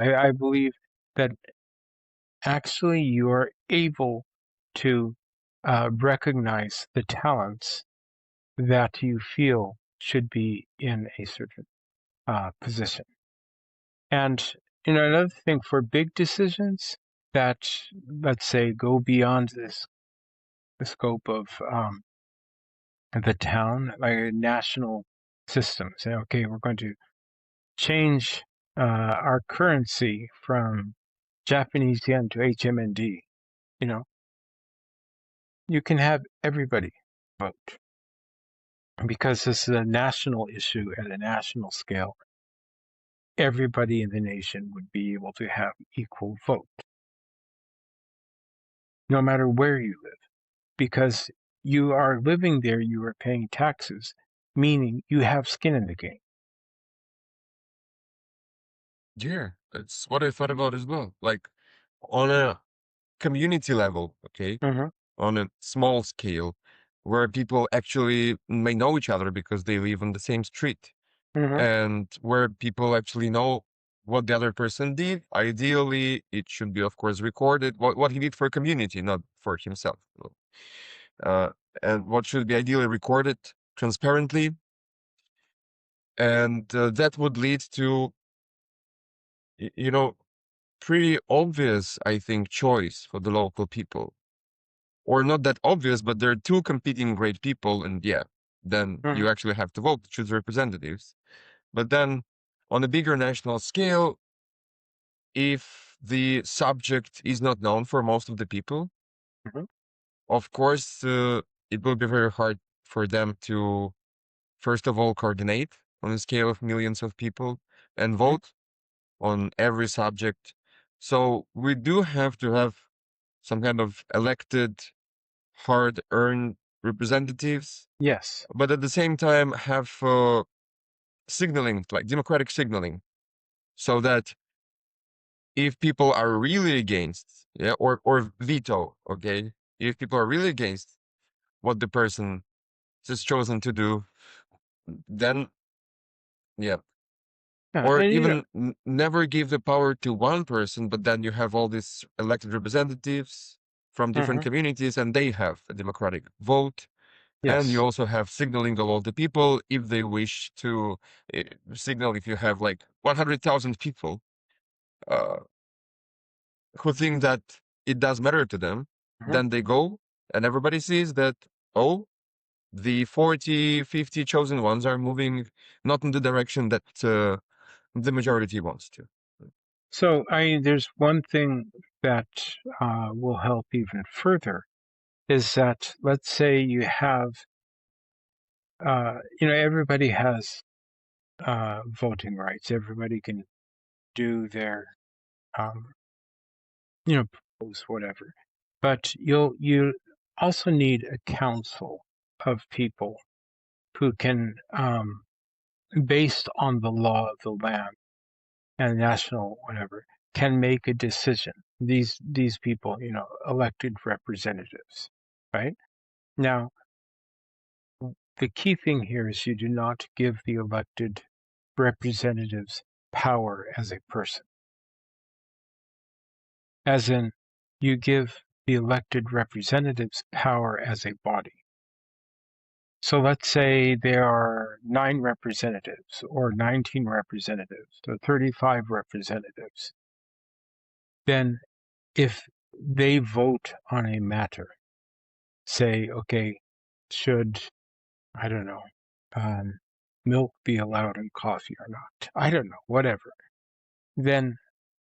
I believe that actually you are able to recognize the talents that you feel should be in a certain position. And another thing for big decisions that, let's say, go beyond the scope of the town, like a national system. Say, okay, we're going to change our currency from Japanese yen to HMND. You know, you can have everybody vote because this is a national issue at a national scale. Everybody in the nation would be able to have equal vote, no matter where you live, because you are living there, you are paying taxes, meaning you have skin in the game. Yeah, that's what I thought about as well. Like on a community level, okay, Mm-hmm. on a small scale, where people actually may know each other because they live on the same street, Mm-hmm. and where people actually know what the other person did. Ideally, it should be, of course, recorded what he did for community, not for himself. Uh, and what should be ideally recorded transparently, and that would lead to, you know, pretty obvious, I think, choice for the local people. Or not that obvious, but there are two competing great people, and yeah, then Mm-hmm. you actually have to vote to choose representatives. But then on a bigger national scale, if the subject is not known for most of the people, Mm-hmm. of course, it will be very hard for them to, first of all, coordinate on a scale of millions of people and Mm-hmm. vote on every subject. So we do have to have some kind of elected, hard-earned representatives, Yes. but at the same time have signaling, like democratic signaling, so that if people are really against, yeah, or veto, okay, if people are really against what the person has chosen to do, then yeah, Yeah. or And even never give the power to one person, but then you have all these elected representatives from different mm-hmm. communities, and they have a democratic vote. And you Yes. also have signaling of all the people if they wish to signal. If you have like 100,000 people uh, who think that it does matter to them, Mm-hmm. then they go and everybody sees that, oh, the 40, 50 chosen ones are moving not in the direction that the majority wants to. So, there's one thing that will help even further is that let's say you have, everybody has voting rights. Everybody can do their, um, propose whatever. But you also need a council of people who can, based on the law of the land and national whatever, can make a decision. These people, elected representatives, right? Now, the key thing here is you do not give the elected representatives power as a person, as in you give the elected representatives power as a body. So let's say there are 9 representatives or 19 representatives or 35 representatives. Then if they vote on a matter, say, okay, should, I don't know, milk be allowed in coffee or not? I don't know, whatever. Then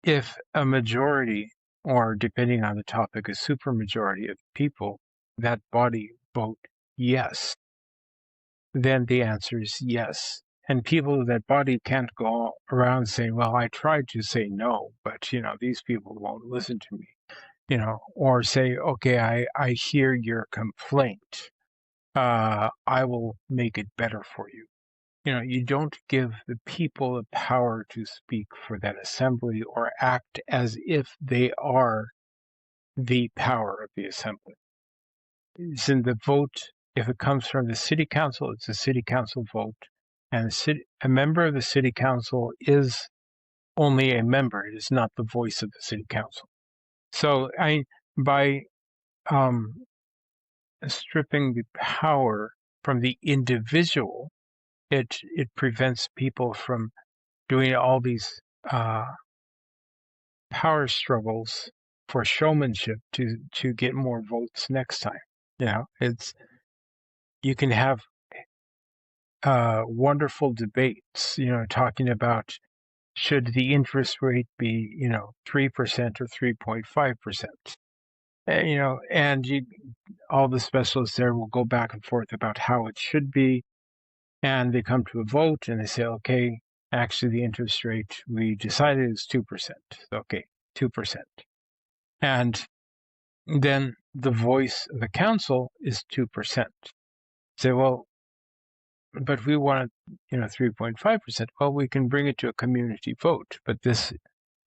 if a majority, or depending on the topic, a supermajority of people, that body vote yes, then the answer is yes. And people of that body can't go around saying, well, I tried to say no, but, these people won't listen to me, or say, okay, I hear your complaint. I will make it better for you. You don't give the people the power to speak for that assembly or act as if they are the power of the assembly. It's in the vote. If it comes from the city council, it's a city council vote, and a member of the city council is only a member. It is not the voice of the city council. So by stripping the power from the individual, it prevents people from doing all these power struggles for showmanship to get more votes next time. You can have wonderful debates, talking about should the interest rate be 3% or 3.5%. And all the specialists there will go back and forth about how it should be, and they come to a vote and they say, okay, actually the interest rate we decided is 2%. Okay, 2%. And then the voice of the council is 2%. Say, well, but we want 3.5%. Well, we can bring it to a community vote, but the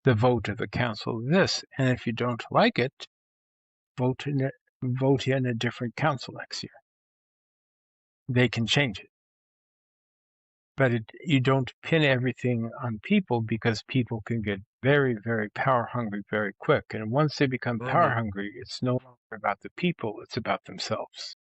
vote of the council this, and if you don't like it, vote in a different council next year. They can change it. But you don't pin everything on people, because people can get very, very power hungry very quick. And once they become power hungry, it's no longer about the people, it's about themselves.